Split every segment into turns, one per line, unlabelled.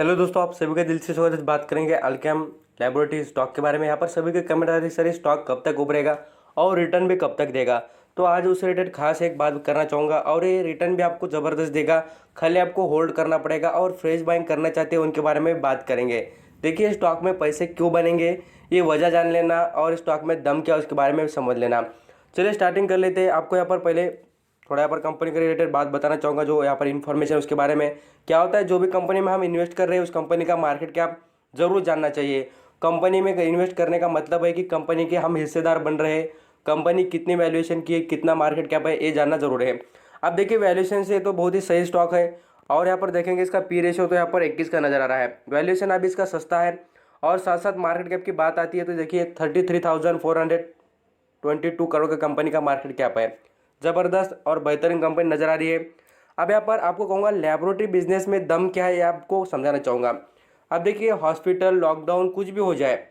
Hello दोस्तों, आप सभी का दिल से स्वागत है। बात करेंगे अल्केम लैबोरेटरी स्टॉक के बारे में। यहाँ पर सभी के कमेंट आ रही सर स्टॉक कब तक उभरेगा और रिटर्न भी कब तक देगा। तो आज उस रिलेटेड खास एक बात करना चाहूँगा और ये रिटर्न भी आपको ज़बरदस्त देगा, खाली आपको होल्ड करना पड़ेगा। और फ्रेश बाइंग करना चाहते हैं उनके बारे में बात करेंगे। देखिए स्टॉक में पैसे क्यों बनेंगे, ये वजह जान लेना और स्टॉक में दम क्या उसके बारे में समझ लेना। चलिए स्टार्टिंग कर लेते हैं। आपको यहाँ पर पहले थोड़ा यहाँ पर कंपनी के रिलेटेड बात बताना चाहूँगा, जो यहाँ पर इन्फॉर्मेशन उसके बारे में क्या होता है। जो भी कंपनी में हम इन्वेस्ट कर रहे हैं उस कंपनी का मार्केट कैप जरूर जानना चाहिए। कंपनी में इन्वेस्ट करने का मतलब है कि कंपनी के हम हिस्सेदार बन रहे हैं, कंपनी कितनी वैल्यूएशन की है, कितना मार्केट कैप है, ये जानना जरूर है। अब देखिए वैल्यूएशन से तो बहुत ही सही स्टॉक है और यहाँ पर देखेंगे इसका पी रेशियो तो यहाँ पर 21 का नजर आ रहा है। वैल्यूएशन अभी इसका सस्ता है और साथ साथ मार्केट कैप की बात आती है तो देखिए 33,422 करोड़ का कंपनी का मार्केट कैप है। ज़बरदस्त और बेहतरीन कंपनी नज़र आ रही है। अब यहाँ पर आपको कहूँगा लेबोरेटरी बिजनेस में दम क्या है ये आपको समझाना चाहूँगा। अब देखिए हॉस्पिटल लॉकडाउन कुछ भी हो जाए,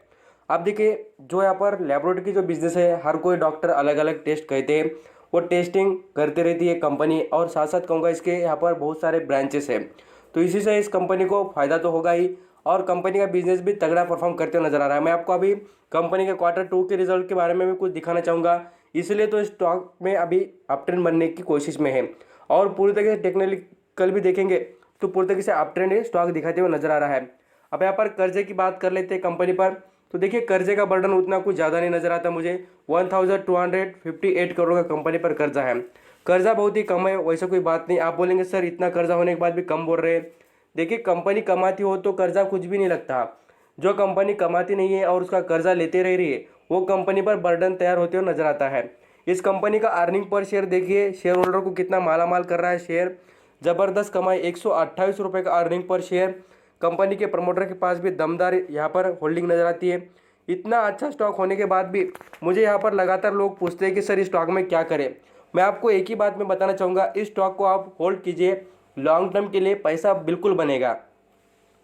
अब देखिए जो यहाँ पर लेबोरेटरी की जो बिजनेस है, हर कोई डॉक्टर अलग अलग टेस्ट कहते हैं, वो टेस्टिंग करते रहती है कंपनी। और साथ साथ कहूँगा इसके यहाँ पर बहुत सारे ब्रांचेस हैं, तो इसी से इस कंपनी को फ़ायदा तो होगा ही और कंपनी का बिजनेस भी तगड़ा परफॉर्म करते हुए नजर आ रहा है। मैं आपको अभी कंपनी के Q2 के रिजल्ट के बारे में भी कुछ दिखाना चाहूँगा, इसलिए तो स्टॉक में अभी अप ट्रेंड बनने की कोशिश में है। और पूरी तरीके से टेक्निकल भी देखेंगे तो पूरी तरीके से अप ट्रेंड स्टॉक दिखाते हुए नजर आ रहा है। अब यहाँ पर कर्जे की बात कर लेते हैं कंपनी पर, तो देखिए कर्जे का बर्डन उतना कुछ ज़्यादा नहीं नजर आता मुझे। 1258 करोड़ का कंपनी पर कर्जा है। कर्जा बहुत ही कम है, वैसा कोई बात नहीं। आप बोलेंगे सर इतना कर्जा होने के बाद भी कम बोल रहे हैं। देखिए कंपनी कमाती हो तो कर्जा कुछ भी नहीं लगता। जो कंपनी कमाती नहीं है और उसका कर्जा लेते रह रही है वो कंपनी पर बर्डन तैयार होते हुए नजर आता है। इस कंपनी का अर्निंग पर शेयर देखिए, शेयर होल्डर को कितना मालामाल कर रहा है। शेयर जबरदस्त कमाई, 128 रुपये का अर्निंग पर शेयर। कंपनी के प्रमोटर के पास भी दमदार यहाँ पर होल्डिंग नजर आती है। इतना अच्छा स्टॉक होने के बाद भी मुझे यहाँ पर लगातार लोग पूछते हैं कि सर इस स्टॉक में क्या करें। मैं आपको एक ही बात में बताना चाहूँगा, इस स्टॉक को आप होल्ड कीजिए, लॉन्ग टर्म के लिए पैसा बिल्कुल बनेगा।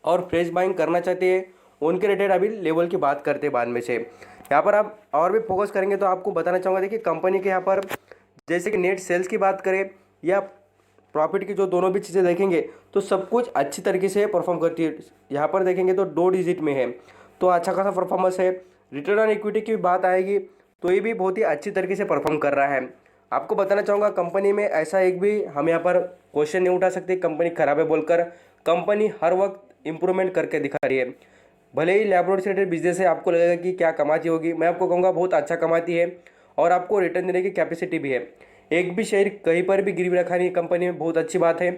और फ्रेश बाइंग करना चाहते हैं उनके रिलेटेड अभी लेवल की बात करते हैं बाद में से। यहाँ पर आप और भी फोकस करेंगे तो आपको बताना चाहूँगा, देखिए कंपनी के यहाँ पर जैसे कि नेट सेल्स की बात करें या प्रॉफिट की, जो दोनों भी चीज़ें देखेंगे तो सब कुछ अच्छी तरीके से परफॉर्म करती है। यहाँ पर देखेंगे तो 2 डिजिट में है, तो अच्छा खासा परफॉर्मेंस है। रिटर्न ऑन इक्विटी की बात आएगी तो ये भी बहुत ही अच्छी तरीके से परफॉर्म कर रहा है। आपको बताना चाहूँगा कंपनी में ऐसा एक भी हम यहाँ पर क्वेश्चन नहीं उठा सकते कंपनी खराब है बोलकर। कंपनी हर वक्त इंप्रूवमेंट करके दिखा रही है। भले ही लैबोरेटरी से रिलेटेड बिजनेस है, आपको लगेगा कि क्या कमाती होगी, मैं आपको कहूँगा बहुत अच्छा कमाती है और आपको रिटर्न देने की कैपेसिटी भी है। एक भी शेयर कहीं पर भी गिरवी रखा नहीं कंपनी में, बहुत अच्छी बात है।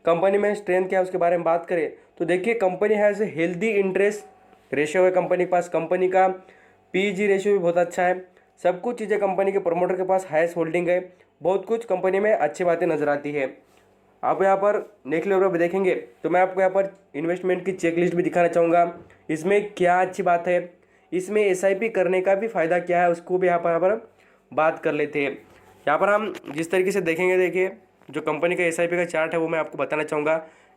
कंपनी में स्ट्रेंथ क्या है उसके बारे में बात करें तो देखिए company has healthy interest ratio है कंपनी के पास। कंपनी का पीजी रेशियो भी बहुत अच्छा है। सब कुछ चीज़ें कंपनी के प्रमोटर के पास हाईएस्ट होल्डिंग है। बहुत कुछ कंपनी में अच्छी बातें नजर आती है। आप यहाँ पर नेक्स्ट लेवल पर देखेंगे तो मैं आपको यहाँ पर इन्वेस्टमेंट की चेकलिस्ट भी दिखाना चाहूँगा। इसमें क्या अच्छी बात है, इसमें एसआईपी करने का भी फ़ायदा क्या है उसको भी यहाँ पर बात कर लेते हैं। यहाँ पर हम जिस तरीके से देखेंगे, देखिए जो कंपनी का एसआईपी का चार्ट है वो मैं आपको बताना चाहूँगा।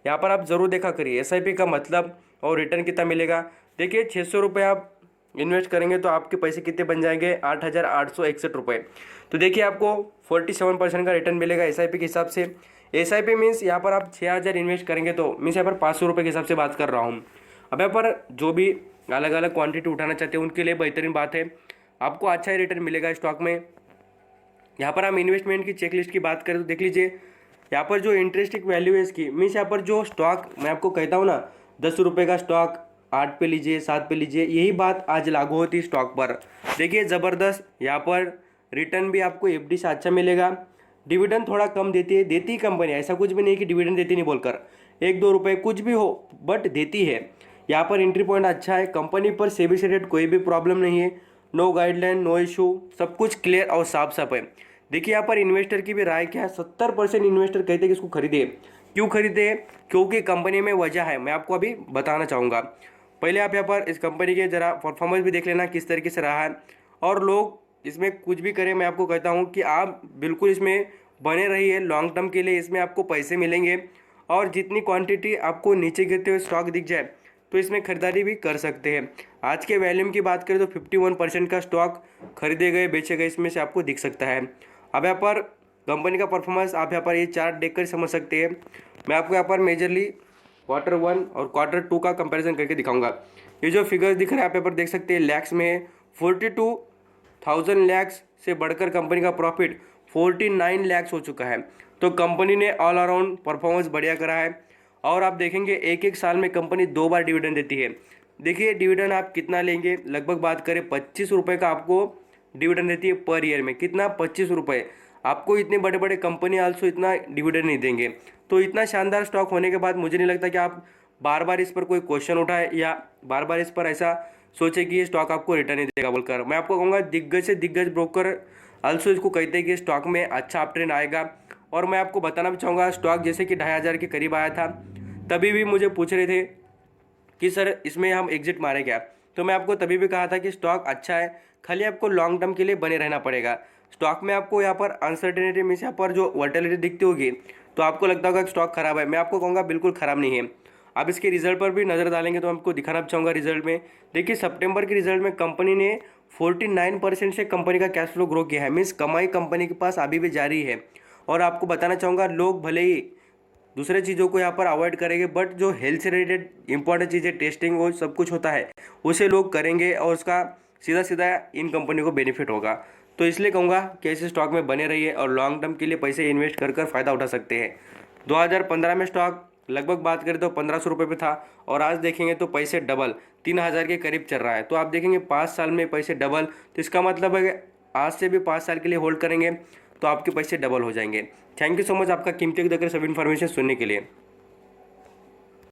यहाँ पर आप ज़रूर देखा करिए एसआईपी का मतलब और रिटर्न कितना मिलेगा। देखिए 600 रुपये आप इन्वेस्ट करेंगे तो आपके पैसे कितने बन जाएंगे, 8,861 रुपये। तो देखिए आपको 47% का रिटर्न मिलेगा एसआईपी के हिसाब से। एसआईपी मीन्स यहाँ पर आप 6,000 इन्वेस्ट करेंगे तो मीन्स यहाँ पर 500 रुपये के हिसाब से बात कर रहा हूँ। अब यहाँ पर जो भी अलग अलग क्वांटिटी उठाना चाहते हैं उनके लिए बेहतरीन बात है, आपको अच्छा ही रिटर्न मिलेगा स्टॉक में। यहाँ पर हम इन्वेस्टमेंट की चेकलिस्ट की बात करें तो देख लीजिए यहाँ पर जो इंटरेस्टिंग वैल्यू है इसकी, मीन्स यहाँ पर जो स्टॉक मैं आपको कहता हूँ ना 10 रुपये का स्टॉक 8 पे लीजिए 7 पे लीजिए, यही बात आज लागू होती है स्टॉक पर। देखिए ज़बरदस्त यहाँ पर रिटर्न भी आपको एफडी से अच्छा मिलेगा। डिविडेंड थोड़ा कम देती कंपनी, ऐसा कुछ भी नहीं कि डिविडेंड देती नहीं बोलकर, 1-2 रुपये कुछ भी हो बट देती है। यहाँ पर एंट्री पॉइंट अच्छा है, कंपनी पर सेबी से रिलेटेड कोई भी प्रॉब्लम नहीं है, नो गाइडलाइन नो इशू, सब कुछ क्लियर और साफ साफ है। देखिए यहाँ पर इन्वेस्टर की भी राय क्या है, 70% इन्वेस्टर कहते हैं कि इसको खरीदे। क्यों खरीदे, क्योंकि कंपनी में वजह है, मैं आपको अभी बताना चाहूँगा। पहले आप यहाँ पर इस कंपनी के ज़रा परफॉर्मेंस भी देख लेना किस तरीके से रहा है। और लोग इसमें कुछ भी करें, मैं आपको कहता हूँ कि आप बिल्कुल इसमें बने रहिए लॉन्ग टर्म के लिए, इसमें आपको पैसे मिलेंगे। और जितनी क्वांटिटी आपको नीचे गिरते हुए स्टॉक दिख जाए तो इसमें खरीदारी भी कर सकते हैं। आज के वैल्यूम की बात करें तो 51% का स्टॉक खरीदे गए बेचे गए इसमें से आपको दिख सकता है। अब यहाँ पर कंपनी का परफॉर्मेंस आप यहाँ पर ये चार्ट देखकर समझ सकते हैं। मैं आपको यहाँ पर मेजरली Q1 और Q2 का कंपैरिजन करके दिखाऊंगा। ये जो फिगर्स दिख रहा है आप यहाँ पर देख सकते हैं, लैक्स में है। 42,000 लैक्स से बढ़कर कंपनी का प्रॉफिट 49 लैक्स हो चुका है। तो कंपनी ने ऑल अराउंड परफॉर्मेंस बढ़िया करा है। और आप देखेंगे एक एक साल में कंपनी 2 बार डिविडेंड देती है। देखिए डिविडेंड आप कितना लेंगे, लगभग बात करें 25 रुपये का आपको डिविडेंड देती है पर ईयर में। कितना? 25 रुपये। आपको इतने बड़े बड़े कंपनी आल्सो इतना डिविडेंड नहीं देंगे। तो इतना शानदार स्टॉक होने के बाद मुझे नहीं लगता कि आप बार बार इस पर कोई क्वेश्चन उठाए या बार बार इस पर ऐसा सोचे कि ये स्टॉक आपको रिटर्न नहीं देगा बोलकर। मैं आपको कहूँगा दिग्गज से दिग्गज ब्रोकर आल्सो इसको कहते हैं कि स्टॉक में अच्छा अप ट्रेंड आएगा। और मैं आपको बताना भी चाहूँगा, स्टॉक जैसे कि 2,500 के करीब आया था, तभी भी मुझे पूछ रहे थे कि सर इसमें हम एग्जिट मारे क्या। तो मैं आपको तभी भी कहा था कि स्टॉक अच्छा है, खाली आपको लॉन्ग टर्म के लिए बने रहना पड़ेगा। स्टॉक में आपको यहाँ पर अनसर्टेनिटी मीन्स यहाँ पर जो वोलेटिलिटी दिखती होगी तो आपको लगता होगा कि स्टॉक खराब है। मैं आपको कहूँगा बिल्कुल ख़राब नहीं है। अब इसके रिजल्ट पर भी नज़र डालेंगे तो आपको दिखाना चाहूँगा रिजल्ट में। देखिए सितंबर के रिजल्ट में कंपनी ने 49% से कंपनी का कैश फ्लो ग्रो किया है, मीन्स कमाई कंपनी के पास अभी भी जारी है। और आपको बताना चाहूँगा, लोग भले ही दूसरे चीज़ों को यहाँ पर अवॉइड करेंगे बट जो हेल्थ से रिलेटेड इंपॉर्टेंट चीज़ें टेस्टिंग वो सब कुछ होता है उसे लोग करेंगे और उसका सीधा सीधा इन कंपनी को बेनिफिट होगा। तो इसलिए कहूँगा कि ऐसे स्टॉक में बने रहिए और लॉन्ग टर्म के लिए पैसे इन्वेस्ट कर फ़ायदा उठा सकते हैं। 2015 में स्टॉक लगभग बात करें तो 1,500 रुपये पे था और आज देखेंगे तो पैसे डबल 3,000 के करीब चल रहा है। तो आप देखेंगे 5 साल में पैसे डबल, तो इसका मतलब है कि आज से भी 5 साल के लिए होल्ड करेंगे तो आपके पैसे डबल हो जाएंगे। थैंक यू सो मच आपका कीमती देकर सब इन्फॉर्मेशन सुनने के लिए।